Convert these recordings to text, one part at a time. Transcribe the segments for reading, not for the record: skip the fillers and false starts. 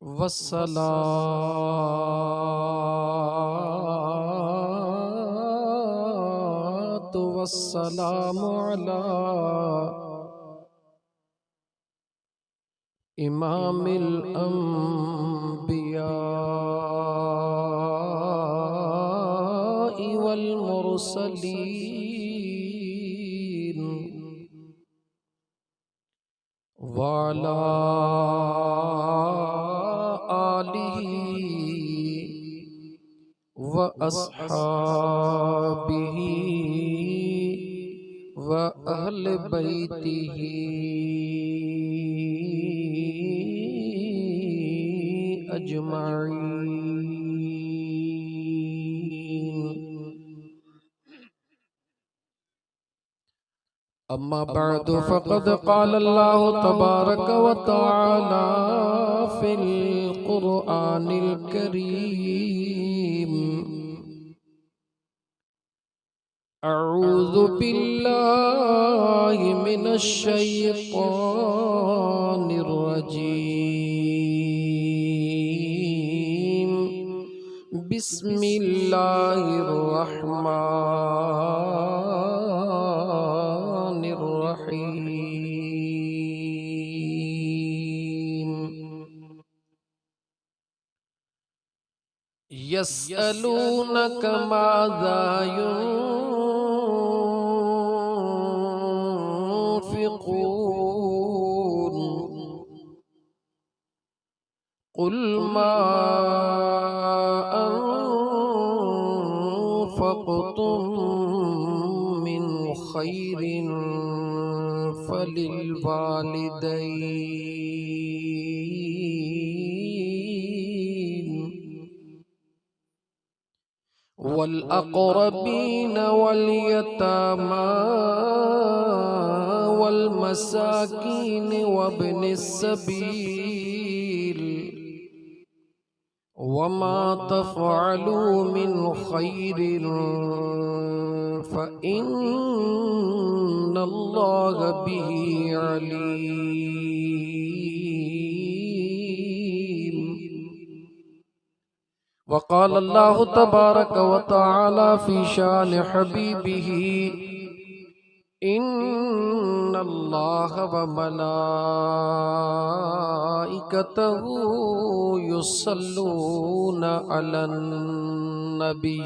वस्सलातु वस्सलामु अला इमामिल अंबिया वल मुरसलीन वाला आलिही व अस्हाबिही व अहल बैतिही अजमाईन। अम्मा बअदु फ़क़द क़ाल अल्लाहु तबारक व तआला फ़िल क़ुरआनिल करीम अऊज़ु बिल्लाहि मिनश शैतानिर रजीम बिस्मिल्लाहिर रहमानिर रहीम। यसअलूनक माज़ा युन्फ़िक़ून क़ुल मा अनफ़क़्तुम मिन ख़ैरिन फ़लिल वालिदैन वल अक़रबीन वल यतामा वल मसाकीन वब्निस सबील वमा तफ़अलू मिन ख़ैरिन फ़इन्नल्लाह बिही अलीम। वक़ाल अल्लाहु तबारक व तआला फ़ी शान हबीबिही इन्नल्लाह व मलाइकतहु युसल्लूना अलन नबी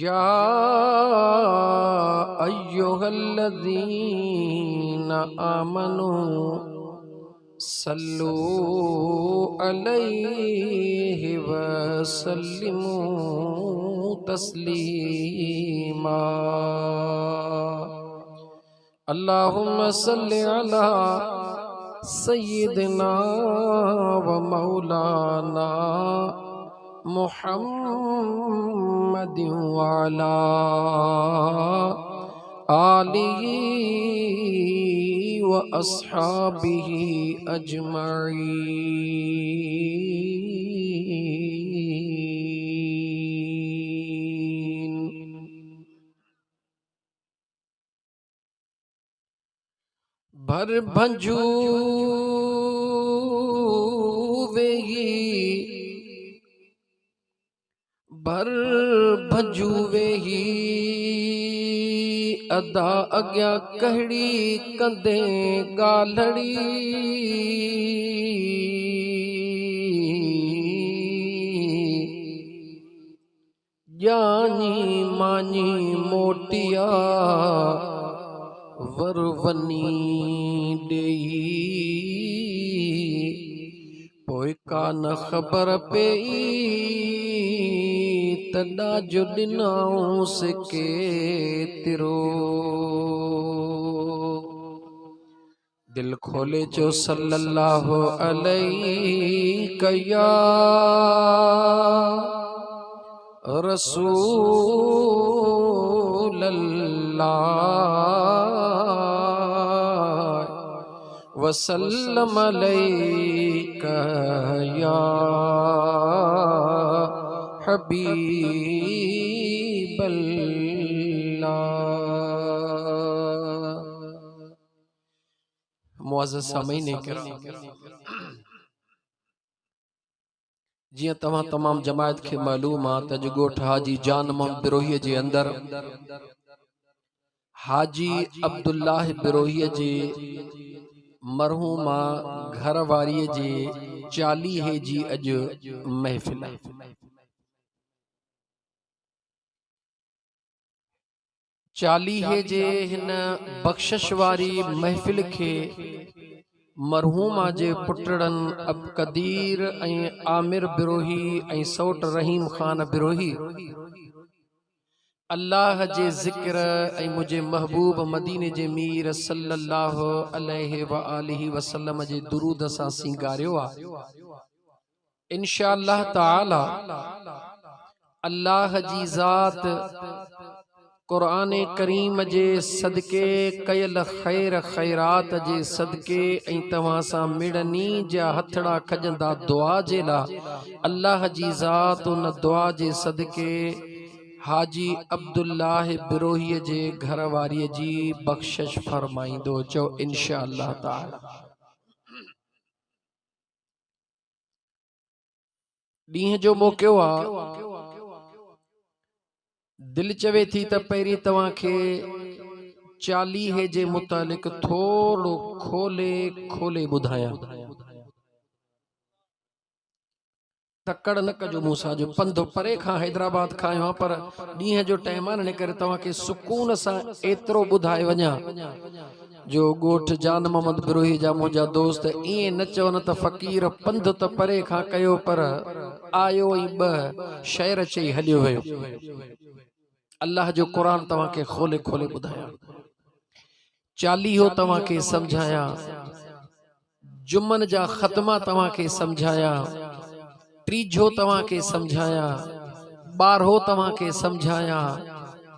या अय्युहल्लज़ीना आमनू सल्लू अलैहि वसल्लिमू तस्लीमा। अल्लाहुम्मा सल्लि अला सय्यिदिना व मौलाना मुहम्मदिन व अला आलिही व अस्हाबिही अजमईन। भर भंजू वेही भर भंजू वेही अदा अग्या कहड़ी कंदे गालड़ी जानी मानी मोटिया वरवनी देई पोइ का न ख़बर पई तॾा जो ॾिनऊं सिके तिरो दिल खोले जो सल्लल्लाहु अलैहि या रसूल अल्लाह वसल्लम अलैका या हबीबल्लाह। मुअज़्ज़ज़ सामीन किराम, जियां तमाम तमाम जमायत के मालूम आ त अॼु ॻोठ हाजी जान मोहम्मद बिरोही जे अंदर हाजी अब्दुल्लाह बिरोही जे मरहूमा घर वारी जे 40 जी अॼु महफ़िल आहे। 40 जे हिन बख्शिश वारी महफ़िल के मरहूमा जे पुटड़न अबकदीर ऐं आमिर बिरोही ऐं सौट रहीम खान बिरोही अल्लाह जे ज़िक्र ऐं मुझे महबूब मदीने जे मीर सल्लल्लाहु अलैहि व आलिहि वसल्लम जे दुरूद सां सिंगारियो आहे। इंशाअल्लाह ताला अल्लाह जी ज़ात कुरान करीम जे सदके कयल खैर खैरात जे सदके ऐं तव्हां सां मिड़नी जा हथड़ा खजंदा दुआ जे ला अल्लाह जी ज़ात उन दुआ जे सदके हाजी अब्दुल्लाह बिरोही जे घर वारी जी बख्शिश फरमाइंदो। चो इंशाअल्लाह ताला। ॾींहं जो मौक़ो आहे, दिल चवे थी त पहिरीं तव्हां खे 40 जे मुतालिक थोड़ो खोले ॿुधायां। तकड़ न कजो मूंसां जो पंधु परे खां हैदराबाद खां आयो पर ॾींहं जो टाइम आहे न करे तव्हां खे सुकून सां एतिरो ॿुधाए वञा जो ॻोठ जान मोहम्मद बिरोही जा मुंहिंजा दोस्त ईअं न चवनि त फ़क़ीर पंधु त परे खां कयो पर आयो ई 2 शेर चई हलियो वियो। अल्लाह जो कुरान तव्हां खे खोले ॿुधायां। 40 तव्हां खे समझाया, जुमन जा ख़त्मा तव्हां खे समझाया, टीजो तव्हां खे समझाया, 12 तव्हां खे समझाया,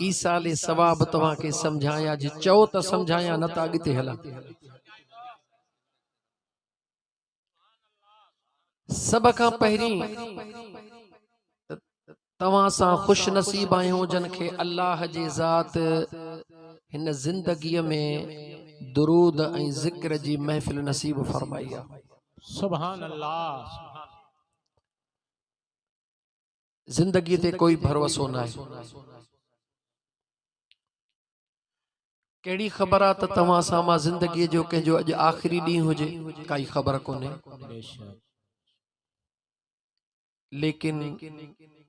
ईसाले सवाब तव्हां खे समझाया। जे चओ त समझाया न त अॻिते हलां। सब खां पहिरीं तव्हां सां खुश नसीब आहियूं जिन खे अल्लाह जी ज़ात हिन ज़िंदगीअ में दुरूद ऐं ज़िक्र जी महफ़िल नसीब फरमाई आहे। सुभान अल्लाह। ज़िंदगी ते कोई भरोसो न आहे। कहिड़ी ख़बर आहे त तव्हां सां मां ज़िंदगीअ जो कंहिंजो अॼु आख़िरी ॾींहुं हुजे, काई ख़बर कोन्हे। लेकिन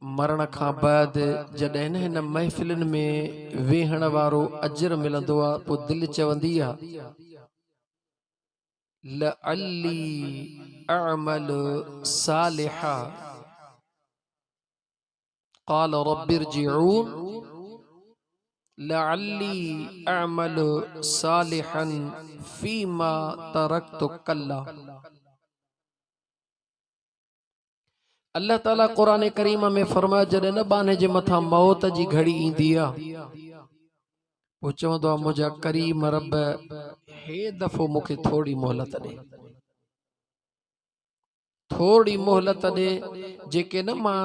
मरण खां बाद जॾहिं न हिन महफ़िलनि में वेहण वारो अजर मिलंदो आहे पोइ दिलि चवंदी आहे लअल्ली अअमल सालिहा क़ाल रब्बिरजिऊन लअल्ली अअमल सालिहन फीमा तरक्तु कल्ला। अल्लाह ताला कुरान करीम में फरमाया जॾहिं न बाने जे मथां मौत जी घड़ी ईंदी आहे पोइ चवंदो आहे मुंहिंजा करीम रब हे दफ़ो मूंखे थोड़ी मोहलत ॾे, थोड़ी मोहलत ॾे। जेके न मां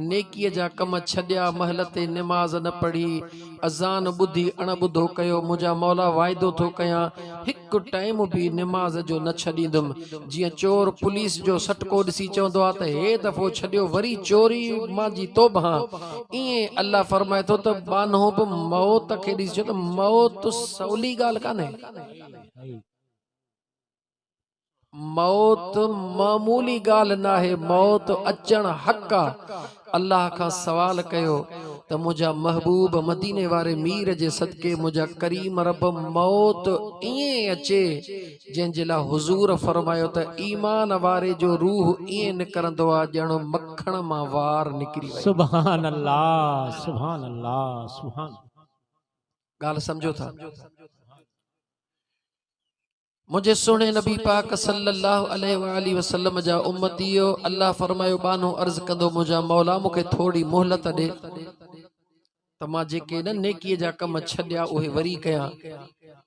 नेकीअ जा कम छॾिया, महल ते निमाज़ न पढ़ी, अज़ान ॿुधी अण ॿुधो कयो, मुंहिंजा मौला वाइदो थो कयां हिकु टाइम बि निमाज़ जो न छॾींदुमि। जीअं चोर पुलिस जो सटको ॾिसी चवंदो आहे त हे दफ़ो छॾियो वरी चोरी मां जी तौबा, ईअं अल्लाह फरमाए थो त बानो बि मौत खे ॾिसो त मौत सवली ॻाल्हि कान्हे। मौत मामूली ॻाल्हि न आहे, मौत अचण हक़ आहे। अल्लाह खां सवाल कयो त मुंहिंजा महबूब मदीने वारे मीर जे सदके मुंहिंजा करीम रब मौत ईअं अचे जंहिंजे लाइ हुज़ूर फरमायो त ईमान वारे जो रूह ईअं निकिरंदो आहे ॼण मखण मां वार निकिरी वई। सुभान अल्लाह, सुभान अल्लाह, सुभान। ॻाल्हि सम्झो था? मुझे सुने नबी पाक सल्लल्लाहु अलैहि वसल्लम जा उम्मतियो अल्लाह फरमायो बानो अर्ज कंदो मुंहिंजा मौला मूंखे थोड़ी मोहलत ॾे त मां जेके न नेकीअ जा कम छॾिया उहे वरी कयां।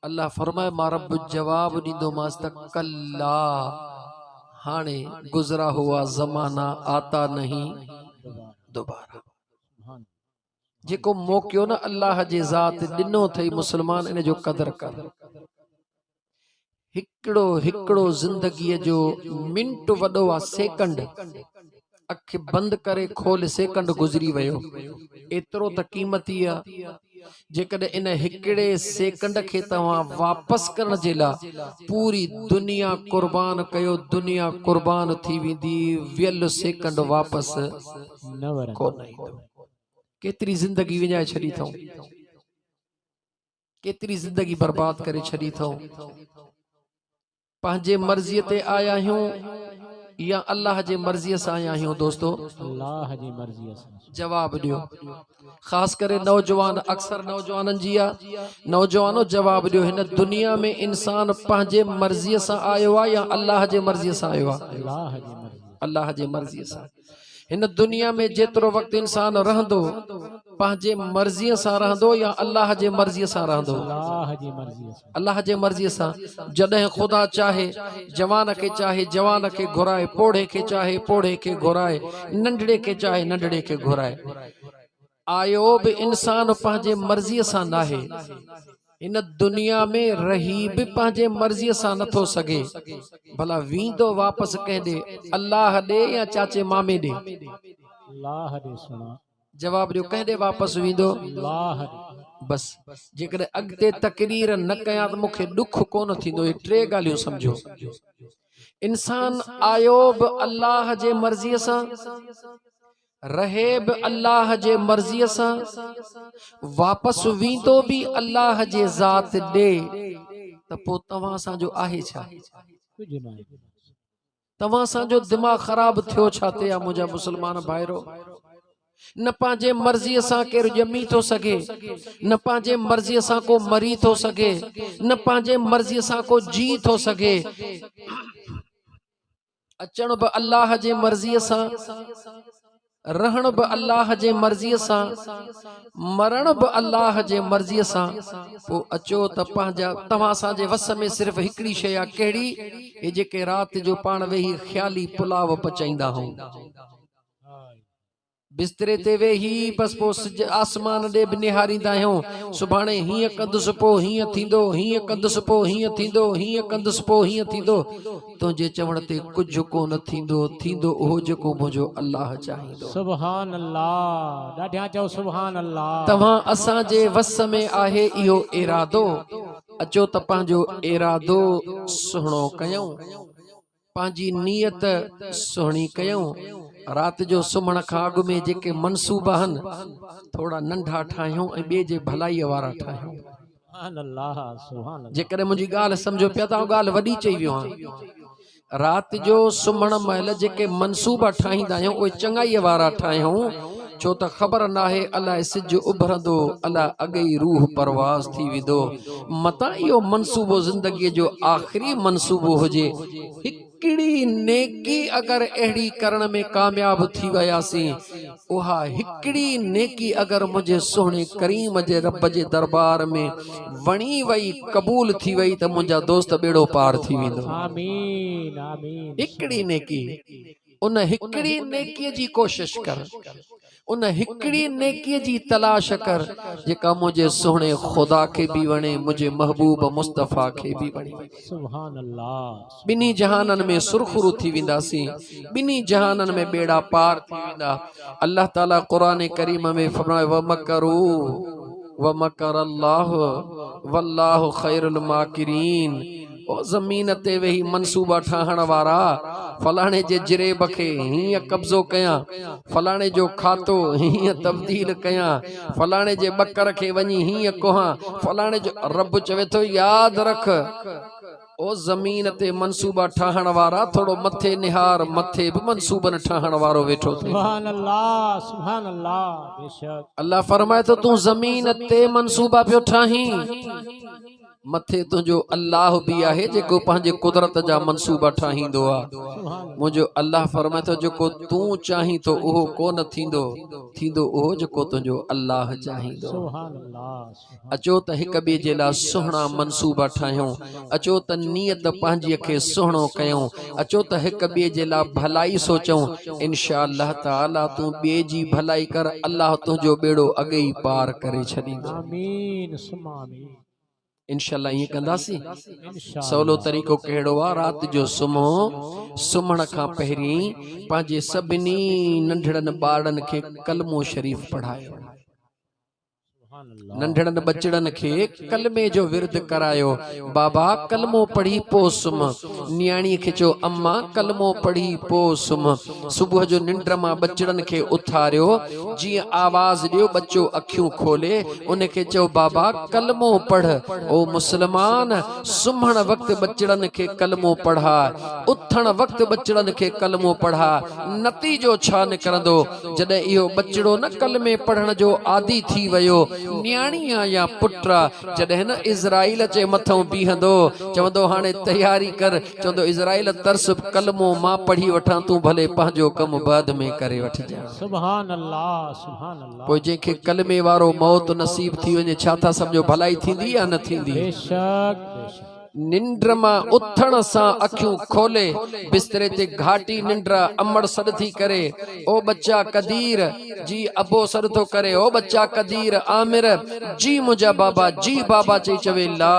अल्लाह फरमाए मां रब जवाब ॾींदोमांसि त कल्ला, हाणे गुज़रा हुआ ज़माना आता नहीं दोबारा। जेको मौक़ो न अल्लाह जे ज़ात ॾिनो अथई मुसलमान इन जो कदर कर। हिकिड़ो हिकिड़ो ज़िंदगीअ जो मिंट वॾो आहे सेकंड। अख बंद करे खोल सेकंड गुजरी वयो एतिरो त क़ीमती आहे जेकॾहिं इन हिकिड़े सेकंड खे तव्हां वापसि करण जे लाइ पूरी दुनिया कुर्बान कयो दुनिया कुर्बान थी वेंदी वियल सेकंड वापसि कोन ईंदो केतिरी ज़िंदगी विञाए छॾी अथऊं केतिरी ज़िंदगी बर्बाद करे छॾी अथऊं पंहिंजे मर्ज़ीअ ते आया आहियूं या अल्लाह जे मर्ज़ीअ सां आया आहियूं दोस्तो अल्लाह जी मर्ज़ी सां जवाब ॾियो ख़ासि करे नौजवान अक्सर नौजवाननि जी आहे नौजवानो जवाब ॾियो हिन दुनिया में इंसान पंहिंजे मर्ज़ीअ सां आयो आहे या अल्लाह जे मर्ज़ीअ सां आयो आहे अल्लाह जे मर्ज़ीअ सां हिन दुनिया में जेतिरो वक़्तु इंसान रहंदो पंहिंजे मर्ज़ीअ सां रहंदो या अल्लाह जे मर्ज़ीअ सां रहंदो अल्लाह जे मर्ज़ीअ सां जॾहिं ख़ुदा चाहे जवान खे घुराए पोढ़े खे चाहे पोढ़े खे घुराए नंढड़े खे चाहे नंढड़े खे घुराए आयो बि इंसान पंहिंजे मर्ज़ीअ सां नाहे इन दुनिया में रही भी पंहिंजे मर्ज़ीअ सां नथो सघे भला वींदो वापसि कंहिं ॾे अल्लाह ॾे या चाचे मामे ॾे जवाब ॾियो कंहिं ॾे वापसि वेंदो बस जेकॾहिं अॻिते तकरीर न कयां त मूंखे ॾुख कोन थींदो टे ॻाल्हियूं सम्झो इंसान आयो बि अल्लाह जे मर्ज़ीअ सां रहे बि अल्लाह जे मर्ज़ीअ सां वापसि वेंदो बि अल्लाह जे ज़ात ॾे त पोइ तव्हां सां आहे छा तव्हां सां जो दिमाग़ ख़राब थियो छा ते आहे मुंहिंजा मुस्लमान भाइरो न पंहिंजे मर्ज़ीअ सां केरु ॼमी थो सघे न पंहिंजे मर्ज़ीअ सां को मरी थो सघे न पंहिंजे मर्ज़ीअ सां को जी थो सघे अचण बि अल्लाह जे मर्ज़ीअ सां रहण बि अल्लाह जे मर्ज़ीअ सां मरण बि अल्लाह जे मर्ज़ीअ सां पोइ अचो त पंहिंजा तव्हां असांजे वस में सिर्फ़ु हिकिड़ी शइ आहे कहिड़ी हे जेके राति जो पाण वेही ख़्याली पुलाव पचाईंदा आहियूं बिस्तरे ते वेही बस पोइ आसमान ॾे बि निहारींदा आहियूं सुभाणे हीअं कंदुसि पोइ हीअं थींदो हीअं कंदुसि पोइ हीअं थींदो हीअं कंदुसि पोइ हीअं थींदो तुंहिंजे चवण ते कुझु कोन थींदो थींदो उहो जेको मुंहिंजो अल्लाह चाहींदो सुभान अल्लाह ॾाढा चओ सुभान अल्लाह तव्हां असांजे वस में आहे इहो इरादो अचो त पंहिंजो इरादो सुहिणो कयूं पंहिंजी नियत सुहिणी कयूं राति जो सुम्हण खां अॻु में जेके मनसूबा आहिनि थोड़ा नंढा ठाहियूं ऐं ॿिए जे भलाईअ वारा ठाहियूं जेकॾहिं मुंहिंजी ॻाल्हि सम्झो पिया त ॻाल्हि वॾी चई वियो आहे राति जो सुम्हण महिल जेके मनसूबा ठाहींदा आहियूं उहे चङाईअ वारा ठाहियूं छो त ख़बर नाहे अलाए सिज उभरंदो अलाए अॻे ई रूह परवाज़ थी वेंदो मतां इहो मनसूबो ज़िंदगीअ जो आख़िरी मनसूबो हुजे हिकिड़ी नेकी अगरि अहिड़ी करण में कामयाब थी वियासीं उहा हिकिड़ी नेकी अगरि मुंहिंजे सुहिणे करीम जे रब जे दरबार में वणी वई क़बूल थी वई त मुंहिंजा दोस्त बेड़ो पार थी वेंदो आमीन आमीन हिकिड़ी नेकी उन हिकिड़ी नेकीअ जी कोशिश कर उन हिकिड़ी नेकीअ जी तलाश कर जेका मुंहिंजे सुहिणे ख़ुदा खे बि वणे मुंहिंजे महबूब मुस्तफ़ा खे बि वणे सुभान अल्लाह ॿिन्ही जहाननि में सुरख़ुरू थी वेंदासीं ॿिन्ही जहाननि में बेड़ा पार थी वेंदा अल्लाह ताला क़ुरान करीम में फरमाए वमकरू वमकर अल्लाह वल्लाहु खैरुल माकिरीन ओ ज़मीन ते वेही मनसूबा ठाहण वारा फलाणे जे जिरेब खे हीअं कब्ज़ो कयां फलाणे जो खातो हीअं तब्दील कयां फलाणे जे बकर खे वञी हीअं कोहां फलाणे जो रब चवे थो यादि रख ओ ज़मीन ते मनसूबा ठाहण वारा थोड़ो मथे निहार मथे भी मनसूबन ठाहण वारो वेठो थे सुभान अल्लाह सुभान अल्लाह बेशक अल्लाह फरमाए तो तू ज़मीन ते मनसूबा पियो ठाही मथे तुझो अल्लाह भी आहे जेको पंहिंजे कुदरत जा मनसूबा ठाहींदो आ मुझो अल्लाह फरमाए तो जेको तू चाही तो ओहो कोन थींदो थींदो ओहो जेको तुझो अल्लाह चाहींदो सुभान अल्लाह अचो त हिक ॿिए जे लाइ सुहिणा मनसूबा ठाहियूं अचो त नियत पंहिंजीअ खे सुहिणो कयूं अचो त हिक ॿिए जे लाइ भलाई सोचूं इंशा अल्लाह ताला तूं ॿिए जी भलाई कर अल्लाह तुंहिंजो बेड़ो अॻे ई पार करे छॾींदो आमीन सुमा आमीन इंशाल्लाह ये कंदासी। इंशाअल्लाह। सवलो तरीक़ो कहिड़ो आहे, राति जो सुम्हो, सुम्हण खां पहिरीं पंहिंजे सभिनी नंढड़नि ॿारनि खे कलमो शरीफ़ पढ़ायो। नंढड़नि बचड़नि खे कलमे जो विर्द करायो। बाबा कलमो पढ़ी पो सुम, न्याणीअ खे चओ अम्मा कलमो पढ़ी पो सुम। सुबुह जो निंड मां बचड़नि खे उथारियो, जीअं आवाज़ ॾियो बच्चो अखियूं खोले, उनखे चओ बाबा कलमो पढ़। ओ मुस्लमान, सुम्हण वक़्तु बचड़नि खे कलमो पढ़ा, उथण वक़्तु बचड़नि खे कलमो पढ़ा। नतीजो छा निकिरंदो? जॾहिं इहो बचड़ो न कलमे पढ़ण जो आदी थी वियो, न्याणी या पुट, जॾहिं न इज़राइल जे मथां बीहंदो, चवंदो हाणे तैयारी कर, चवंदो इज़राइल तरस कलमो मां पढ़ी वठां, तूं भले पंहिंजो कमु बाद में करे वठिजां। सुभान अल्लाह, सुभान अल्लाह। पोइ जंहिंखे कलमे वारो मौत नसीब थी वञे, छा था सम्झो भलाई थींदी या न थींदी? बेशक बेशक। निंड मां उथण सां अखियूं खोले, बिस्तरे ते घाटी निंड अमड़ सॾ थी करे, ओ बच्चा कदीर जी अबो सॾ थो करे, ओ बच्चा कदीर आमिर जी मुंहिंजा बाबा, जी बाबा चई चवे ला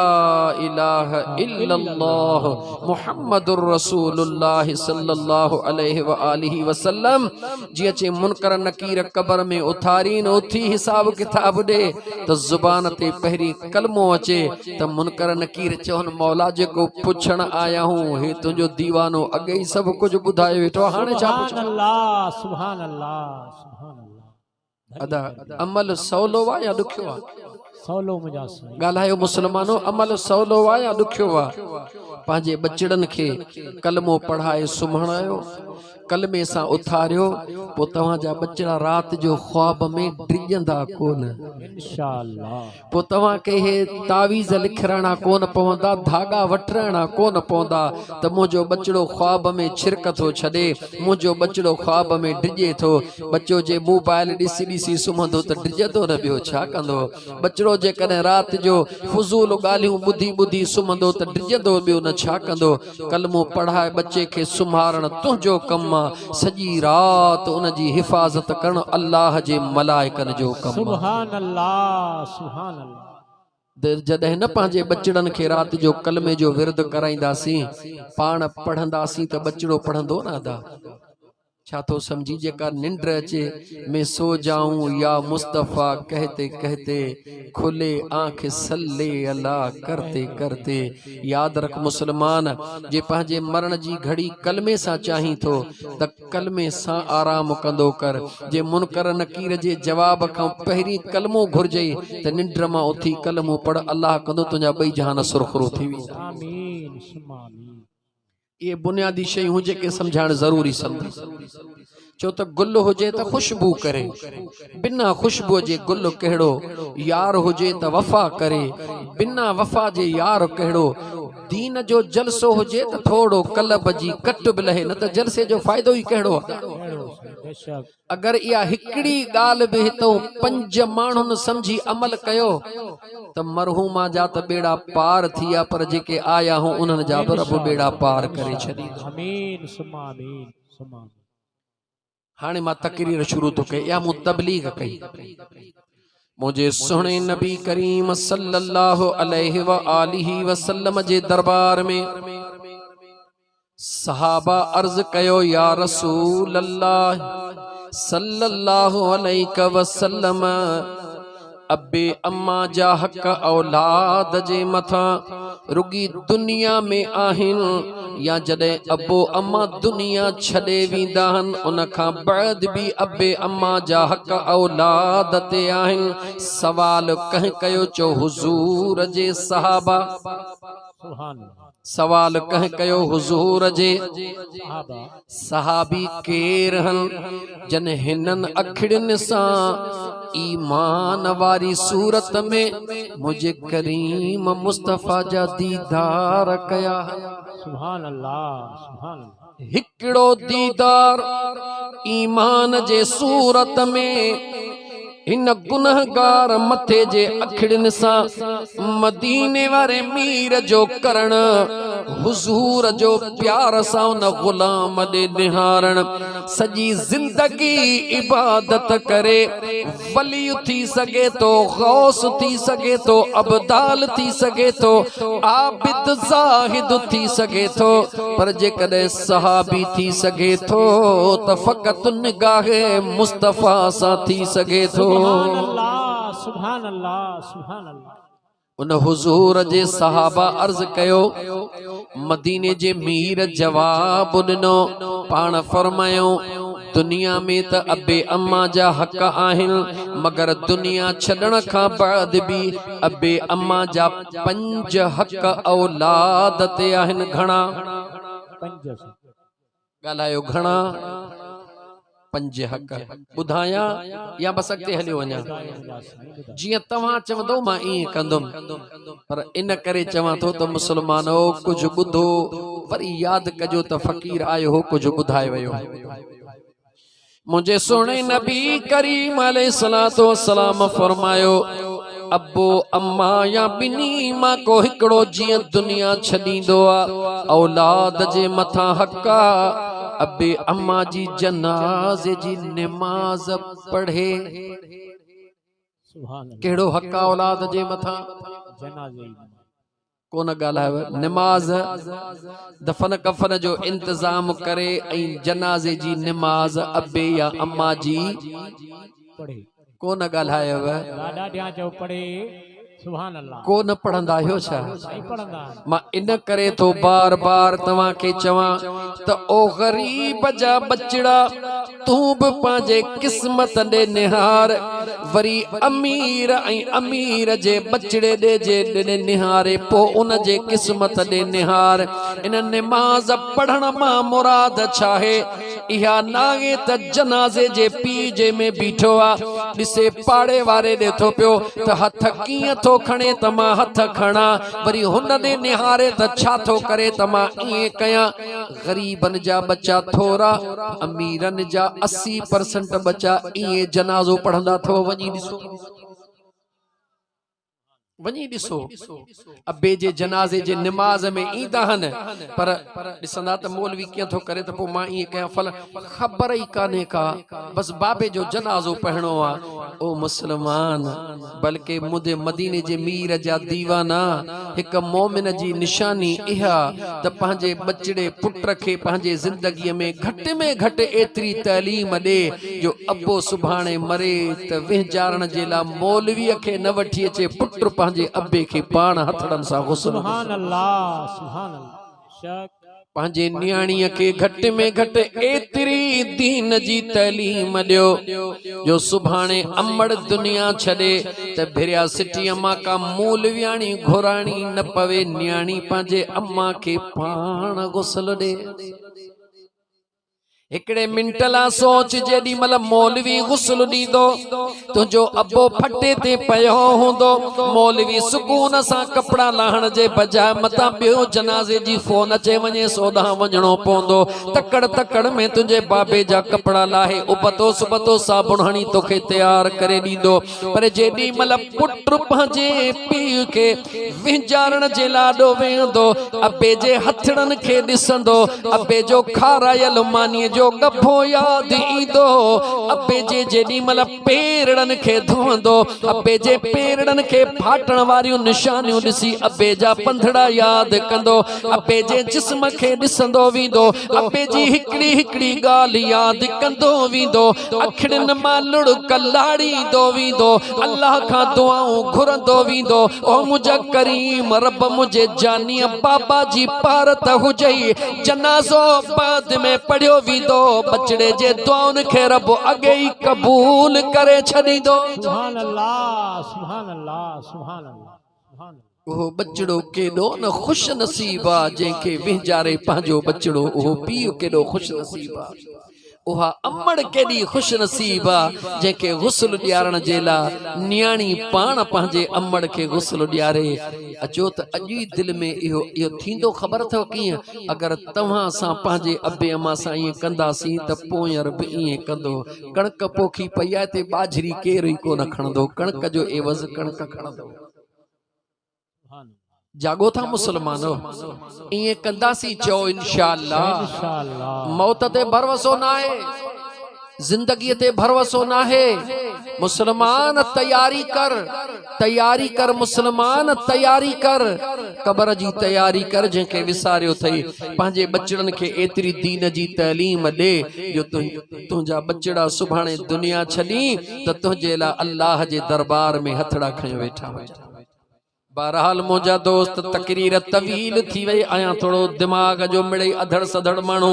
इलाहा इल्लल्लाह मुहम्मदुर रसूलुल्लाह सल्लल्लाहु अलैहि व आलिहि वसल्लम। जीअं चे मुनकर नकीर कब्र में उथारीन, उथी हिसाब किताब ॾे त ज़ुबान ते पहिरीं कलमो अचे त मुनकर नकीर चवनि मौला जेको पुछण आया हूं, हे तुंहिंजो दीवानो अॻे ई सभु कुझु ॿुधाए वेठो, हाणे छा पुछां? सुभान अल्लाह, सुभान अल्लाह, सुभान अल्लाह। अदा अमल सवलो आहे या ॾुखियो आहे? सवलो मुजास ॻाल्हायो मुस्लमानो, अमल सवलो आहे या ॾुखियो आहे? पंहिंजे बचड़नि खे कलमो पढ़ाए सुम्हारायो, कलमे सां उथारियो, पोइ तव्हांजा बचड़ा राति जो ख्वाब में डिॼंदा कोन। इंशाअल्लाह। पोइ तव्हांखे हे तावीज़ लिखराइणा कोन पवंदा, धागा वठराइणा कोन पवंदा त मुंहिंजो बचड़ो ख्वाब में छिरक थो छॾे, मुंहिंजो बचड़ो ख्वाब में डिॼे थो। बच्चो जे मोबाइल ॾिसी ॾिसी सुम्हंदो त डिॼंदो न, ॿियो छा कंदो? बचड़ो जेकॾहिं राति जो फुज़ूल ॻाल्हियूं ॿुधी ॿुधी सुम्हंदो त डिॼंदो, ॿियो न छा कंदो? कलमो पढ़ाए बच्चे खे सुम्हारण तुंहिंजो कमु, सॼी रात उन जी हिफ़ाज़त करण अल्लाह जे मलाइकनि जो कमु। सुभान अल्लाह, सुभान अल्लाह। जॾहिं न पंहिंजे बचड़नि खे राति जो कलमे जो विर्द कराईंदासीं, पाण पढ़ंदासीं त बचड़ो पढ़ंदो न अदा? छा तो समझी? जेका निंड अचे मैं सो जाऊं या मुस्तफ़ा कहते कहते, खुले आंख सल्ले अला करते करते। याद रख मुसलमान, जे पंहिंजे मरण जी घड़ी कलमे सां चाहीं थो त कलमे सां आराम कंदो कर। जे मुनकर नकीर जे जवाब खां पहिरीं कलमो घुरजई त निंड मां उथी कलमो पढ़, अल्लाह कंदो तुंहिंजा ॿई जहान सुरखुरो थी वेंदा। आमीन सुम्मा आमीन। ये बुनियादी शयूं जेके समझाइण ज़रूरी समझ। छो त गुल हुजे त खुशबू करे, बिना खुशबू जे गुल कहिड़ो? यार हुजे त वफ़ा करे, बिना वफ़ा जे यार कहिड़ो? दीन जो जलसो हुजे त थोड़ो कलब जी कट बि लहे, न त जलसे जो फ़ाइदो ई कहिड़ो? अगर इहा हिकिड़ी ॻाल्हि बि हितो 5 माण्हुनि समझी अमल कयो त मरहूमा जा त बेड़ा पार थिया, पर जेके आया हूं उन्हनि जा बि रब बेड़ा पार करे छॾी। आमीन सुम्मा आमीन, सुम्मा आमीन। हाणे मां तकरीर शुरू तो कई, या मूं तबलीग कई। मुझे सुने नबी करीम सल्लल्लाहु अलैहि व आलिहि वसल्लम जे दरबार में सहाबा अर्ज कयो, या रसूल अल्लाह सल्लल्लाहु अलैहि वसल्लम, अबे अम्मा जा हक औलाद जे मथा रुगी दुनिया में आहिन, या जॾहिं अबो अम्मा दुनिया छॾे वेंदा आहिनि उन खां बाद भी अबे अम्मा जा हक औलाद ते आहिन। सवाल कंहिं कयो? चो हुजूर जे सहाबा। सवाल कंहिं कयो? हुजूर जे सहाबी केर हन जन हिननि अखिड़ियुनि सां ईमान वारी सूरत में मुझे करीम मुस्तफ़ा जा दीदार कया। सुभान अल्लाह, सुभान अल्लाह। हिकिड़ो दीदार ईमान जे सूरत में इन गुनहगार मथे जे अखिड़ियुनि सां मदीने वारे मीर जो करण, हुजूर जो प्यार सां उन गुलाम ॾे निहारण, सजी जिंदगी इबादत करे वली थी सके तो गौस थी सके तो अबदाल थी सके तो आबिद ज़ाहिद थी सके तो पर जेकॾहिं सहाबी थी सके तो त फ़क़त निगाहे मुस्तफ़ा सां थी सके तो। सुभान अल्लाह सुभान अल्लाह। उन हुजूर जे सहाबा अर्ज कयो मदीने जे मीर जवाब ॾिनो पाण फरमायो दुनिया में त अबे अम्मा जा हक़ आहिनि मगर दुनिया छॾण खां बाद भी अबे अम्मा जा 5 हक़ औलाद ते आहिनि। घणा ॻाल्हायो घणा 5 हक़ ॿुधाया या बस अॻिते हलियो वञा जीअं तव्हां चवंदो मां ईअं कंदुमि पर इन करे चवां थो त मुसलमानो कुझु ॿुधो वरी यादि कजो त फ़क़ीर आयो हो कुझु ॿुधाए वियो। मुझे सुणे नबी करीम अलैहिस्सलातु वस्सलाम फरमायो अबो अम्मा या बिनी मां को हिकड़ो जियां दुनिया छॾींदो आ औलाद जे मथां हक़ आ अबे अम्मा जी जनाज़े जी नमाज पढ़े। केड़ो हक़ आ औलाद जे मथां? जनाज़े कोन ॻाल्हायो नमाज दफन कफन जो इंतजाम करे ऐं जनाज़े जी नमाज अबे या अम्मा जी पढ़े। कोन ॻाल्हायो पढ़े सुभान अल्लाह को न पढ़ंदा आहियो छा? मां इन करे तो बार बार तव्हां के चवां त ओ गरीब जा बचड़ा तू भी पांजे किस्मत दे निहार वरी अमीर ऐं अमीर जे बचड़े दे जे निहारे पो उन जे किस्मत दे निहार। इन नमाज पढ़ण मां मुराद छाहे इहा नागे त जनाज़े जे पी जे में बीठो आ ॾिसे पाड़े वारे ॾे थो पियो त हथ कीअं थो खणे त मां हथ खणा वरी हुन ने निहारे त छा थो करे त मां ईअं कयां। गरीबन जा बच्चा थोरा अमीरन जा 80% बच्चा ईअं जनाज़ो पढ़ंदा थो वञी ॾिसो वञी ॾिसो अबे जे जनाज़े जे नमाज में ईंदा आहिनि पर ॾिसंदा त मौलवी कीअं थो करे त पोइ मां ईअं कयां फल ख़बर ई कान्हे का बस बाबे जो जनाज़ो पढ़णो आहे। ओ मुस्लमान बल्कि मुदे मदीने जे मीर जा दीवाना हिक मोमिन जी निशानी इहा त पंहिंजे बचड़े पुट खे पंहिंजे ज़िंदगीअ में घटि एतिरी तैलीम ॾे जो अबो सुभाणे मरे त विहजारण जे लाइ मौलवीअ खे न वठी अचे पुट पंहिंजे अबे खे पाण हथड़न सां गुस्ल सुभान अल्लाह पंहिंजे न्याणीअ खे घटि में घटि एतिरी दीन जी तैलीम ॾियो जो सुभाणे अमड़ दुनिया छॾे त भिरिया सिटीअ मां का मूलवियाणी घुराणी न पवे न्याणी पंहिंजे अम्मा खे पाण गुस्ल ॾे। एकड़े मिंट ला सोच जेडी मल मौलवी गुस्ल दीदो तुझो अबो फटे ते पयो हुंदो मौलवी सुकून सा कपड़ा लाहण जे बजाय मता बियो जनाजे जी फोन अचे वने सोदा वणो पोंदो तकड़ में तुझे बाबे जा कपड़ा लाहे उबतो सुबतो साबुण हणी तोखे तैयार करे दीदो पर जेडी मल पुट पंजे पी के विंजारण जे लाडो वेंदो अबे जे हथड़न के दिसंदो अबे जो खारायल मानी जो गभो याद ईंदो अबे जे जेडी मल पेरड़न के धोंदो अबे जे पेरड़न के फाटण वारियूं निशानियूं दिसी अबे जा पंधड़ा याद कंदो अबे जे जिस्म के दिसंदो वींदो अबे जी हिकड़ी गाल याद कंदो वींदो अखड़न मां लुड़क लाड़ी दो वींदो अल्लाह का दुआऊं घुरंदो वींदो ओ मुझा करीम रब मुझे जानी बाबा जी पारत हुजई जनाज़ो बाद में पढ़ियो वींदो बचड़े जे दुआउन खे रब अगे ही कबूल करे छॾींदो। सुभान अल्लाह सुभान अल्लाह सुभान अल्लाह। ओ बचड़ो केडो न खुश नसीब आ जेके विंजारे पंहिंजो बचड़ो ओ पीउ केडो खुश नसीब आ ओहा अमड़ केडी खुश नसीब आ जेके गुस्ल ॾियारण जे ला न्याणी पाण पंहिंजे अमड़ के गुस्ल ॾियारे अचो त अॼु दिल में इहो थींदो ख़बर अथव कीअं अगर तव्हां सां पंहिंजे अबे अम्मा सां ईअं कंदासीं त पोयर बि ईअं कंदो कणक पोखी पई आहे ते बाजरी केर ई कोन खणंदो कणक जो एवज़ कणक खणंदो जागो था मुसलमानो, इए कंदासी चो इंशाअल्लाह। इंशाअल्लाह। मौत ते भरवसो ना है, जिंदगी ते भरवसो ना है। मुसलमान तैयारी कर मुसलमान तैयारी कर, कबर जी तैयारी कर जंहिंखे विसारियो थई। पंहिंजे बचड़न खे एतिरी दीन जी तैलीम ॾे जो तुंहिंजा बचड़ा सुभाणे दुनिया छॾी त तुंहिंजे लाइ अल्लाह जे दरबार में हथड़ा खयो वेठा हुजनि। बहरहाल मुझा दोस्त तकरीर तवील थी वही आया, थोड़ो दिमाग जो मिड़े अधड़ सधड़ मानू।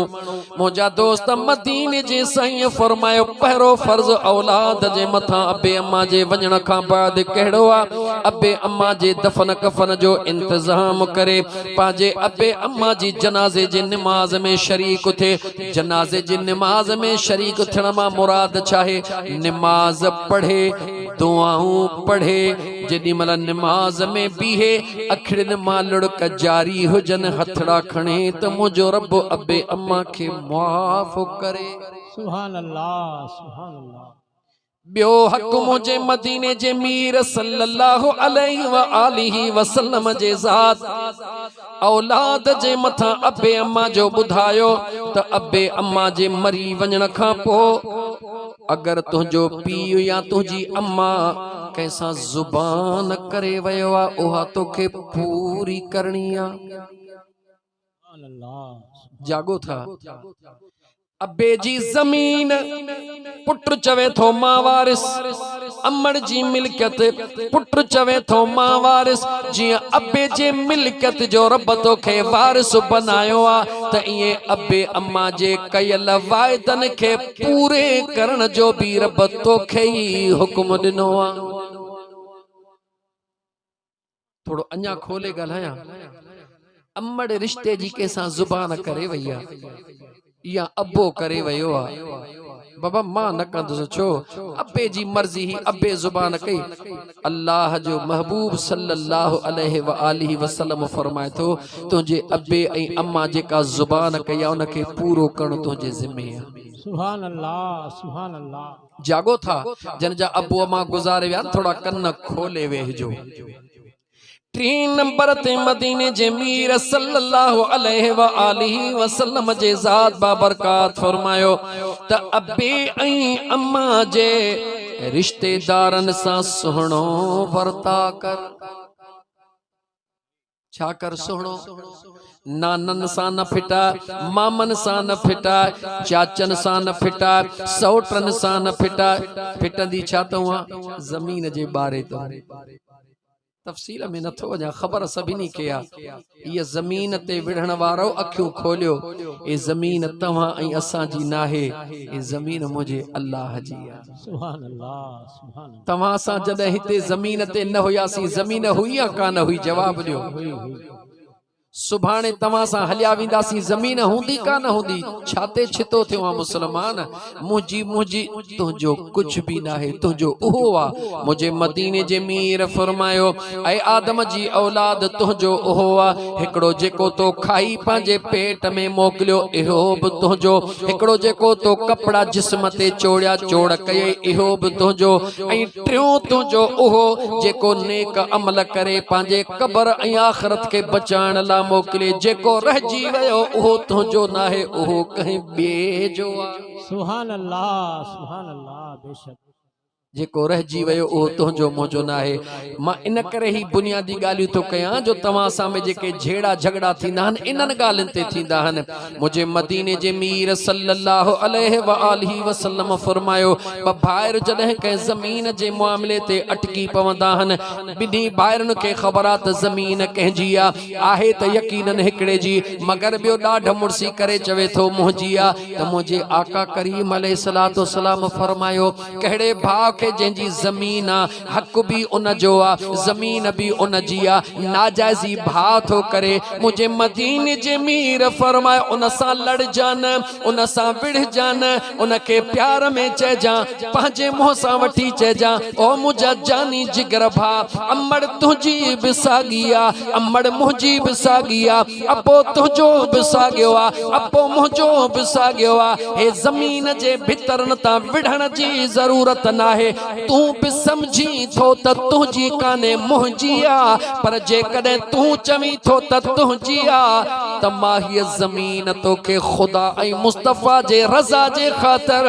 मुझा दोस्त मदीने जे साईं फरमायो पहरो फर्ज औलाद जे मथा अबे अम्मा जे वजण का बाद कहिड़ो आ? अबे अम्मा जे दफन कफन जो इंतजाम करे, पाजे अबे अम्मा जी जनाजे जे नमाज में शरीक थे। जनाजे जी नमाज में शरीक थियण मां मुराद चाहे नमाज पढ़े, दुआऊं पढ़े। जेडी मल नमाज में बीहे अखड़न मां लुड़क जारी हुजन, हथड़ा खणे त मुझो रब अबे अम्मा के माफ करे। सुभान अल्लाह, सुभान अल्लाह। बियो हक मुझे मदीने जे मीर सल्लल्लाहु अलैहि व आलिहि वसल्लम जे ज़ात औलाद जे मथा अबे अम्मा जो बुधायो त अबे अम्मा जे मरी वञण खां पो अगर तुझो पीउ या तुझी अम्मा कैसा जुबान करे वयो आ, उहा तोखे पूरी करनी आ। सुभान अल्लाह। जागो था। अबे जी जमीन पुत्र चवे थो मां वारिस, अम्मड़ जी मिल्कियत पुत्र चवे थो मां वारिस। जियां अबे जे मिल्कियत जो रब तोखे वारिस बनायो आ, त इए अबे अम्मा जे कयल वाइदन खे पूरे करण जो भी रब तोखे ही हुक्म दिनो आ। थोड़ो अञा खोले ॻाल्हायां। अम्मड़ रिश्ते जी कंहिंसां ज़ुबान करे वई आ या अबो करे वयो आ, बाबा मां न कंदुसि छो? अबे जी मर्जी ही अबे जुबान कई। अल्लाह जो महबूब सल्लल्लाहु अलैहि व आलिहि वसल्लम फरमाए थो तुझे अबे ऐं अम्मा जेका जुबान कई आ उनखे पूरो करणो तुझे ज़िम्मे आ। सुभान अल्लाह, सुभान अल्लाह। जागो था। जन जा अबो अम्मा गुज़ारे विया, थोड़ा कन्न खोले वेहजो। 3 नंबर ते मदीने जे मीर सल्लल्लाहु अलैहि व आलिहि वसल्लम जे ज़ात बाबरकात फरमायो त अबे ऐं अम्मा जे रिश्तेदारन सां सुहिणो वर्ता कर। छा कर? सुहिणो। नानन सां न फिटा, मामन सां न फिटा, चाचन सां न फिटा, सौटन सां न फिटा। फिटंदी छा तव्हां? ज़मीन जे बारे तो तफसील में नथो वञा, ख़बर सभिनी खे आ। ये ज़मीन ते विढ़ण वारो अखियूं खोलियो, ये ज़मीन तव्हां ऐं असां जी नाहे, ये ज़मीन मुझे अल्लाह जी आ। सुभान अल्लाह, सुभान अल्लाह। तव्हां सां जॾहिं हिते ज़मीन ते न हुयासीं, ज़मीन हुई या कान हुई? जवाब ॾियो। सुभाणे तव्हां सां हलिया वेंदासीं, ज़मीन हूंदी कान हूंदी? छाते छितो थियो आहे मुसलमान? मुंहिंजी तुंहिंजो कुछ भी नाहे, तुंहिंजो उहो आ। मुझे मदीने जे मीर फरमायो ऐ आदम जी औलाद तुंहिंजो उहो आ। हिकिड़ो जेको तो खाई पंहिंजे पेट में मोकिलियो इहो बि तुंहिंजो, हिकिड़ो जेको तो कपड़ा जिस्म ते चोड़िया चोड़ कये इहो बि तुंहिंजो, ऐं टियों तुंहिंजो उहो जेको नेक अमल करे पंहिंजे कब्र ऐं आख़िरत खे बचाइण लाइ मोकिले। जेको रहिजी वियो उहो तुंहिंजो नाहे, उहो कंहिं ॿिए जो आहे। सुभान अल्लाह, सुभान अल्लाह। बेशक जेको रहिजी वियो उहो तुंहिंजो मुंहिंजो नाहे। मां इन करे ही बुनियादी ॻाल्हियूं थो कयां जो तव्हां सां में जेके झेड़ा झगड़ा थींदा आहिनि इन्हनि ॻाल्हियुनि ते थींदा आहिनि। मुझे मदीने जे मीर सल्लल्लाहु अलैहि व आलिहि वसल्लम फरमायो ॿ भाइर जॾहिं कंहिं ज़मीन जे मामले ते अटकी पवंदा आहिनि, ॿिन्ही भाइरनि खे ख़बर आहे त ज़मीन कंहिंजी आहे त यकीनन हिकिड़े जी, मगर ॿियो ॾाढ मुड़सी करे चवे थो मुंहिंजी आहे। त मुंहिंजे आका करीम अलैहिस्सलातु वस्सलाम फरमायो कहिड़े भाउ जंहिंजी ज़मीन आ हक भी उन जो आ, ज़मीन भी उन जी आ, नाजायज़ी भाव थो करे। मुझे मदीने जे मीर फरमाए उन सां लड़जान, उन सां विढ़जान, उन के प्यार में चइजां, पंहिंजे मुंह सां वठी चइजां ओ मुंहिंजा जानी जिगर भा, अम्मड़ तुंहिंजी बि साॻी आ, अम्मड़ मुंहिंजी बि साॻी आ, अबो तुंहिंजो बि साॻियो आ, अबो मुंहिंजो बि साॻियो आ। हे ज़मीन जे भितरनि तां विढ़ण जी ज़रूरत नाहे, तू भी समझी थो त तुझी काने मुंहिंजिया पर जेकॾहिं तू चवी थो त तुंहिंजिया त मां हीअ ज़मीन तोखे ख़ुदा ऐं मुस्तफ़ा जे रज़ा जे ख़ातिर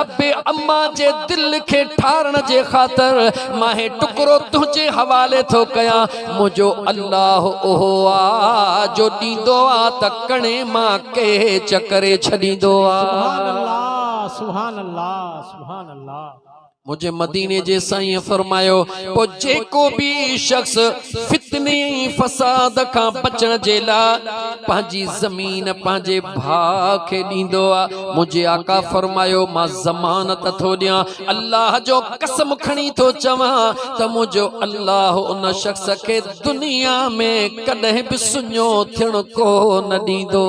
अबे अम्मा जे दिल खे ठारण जे ख़ातिर मां हे टुकड़ो तुझे हवाले थो कयां। मुंहिंजो अल्लाह ओहो आ जो ॾींदो आ त कणे मां के चकरे छॾींदो आ। सुभान अल्लाह सुभान अल्लाह सुभान अल्लाह। मुझे मदीने जे साईं फरमायो पो जेको भी शख्स फितने फसाद का बचण जे लाइ पंहिंजी ज़मीन पंहिंजे भाउ खे ॾींदो आ मुझे आका फरमायो मां ज़मानत थो ॾियां अल्लाह जो कसम खणी थो चवां त मुंहिंजो अल्लाह उन शख्स खे दुनिया में कॾहिं बि सुञो थियण को न ॾींदो।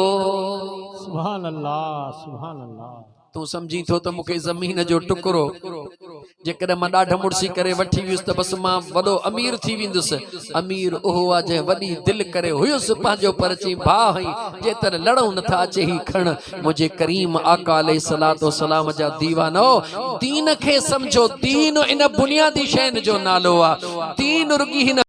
सुभान अल्लाह सुभान अल्लाह। तू समझी थो त मूंखे ज़मीन जो टुकड़ो जेकॾहिं मां ॾाढ मुड़सी करे वठी वियुसि त बसि मां वॾो अमीर थी वेंदुसि। अमीर उहो आहे जंहिं वॾी दिलि करे हुयुसि पंहिंजो पर चई भाउ हई जेतर लड़ूं नथा अचे ही खण। मुंहिंजे करीम आका अलैहिस्सलातु वस्सलाम जा दीवानो दीन खे समझो। दीन इन बुनियादी शयुनि जो नालो आहे। दीन रुॻी हिन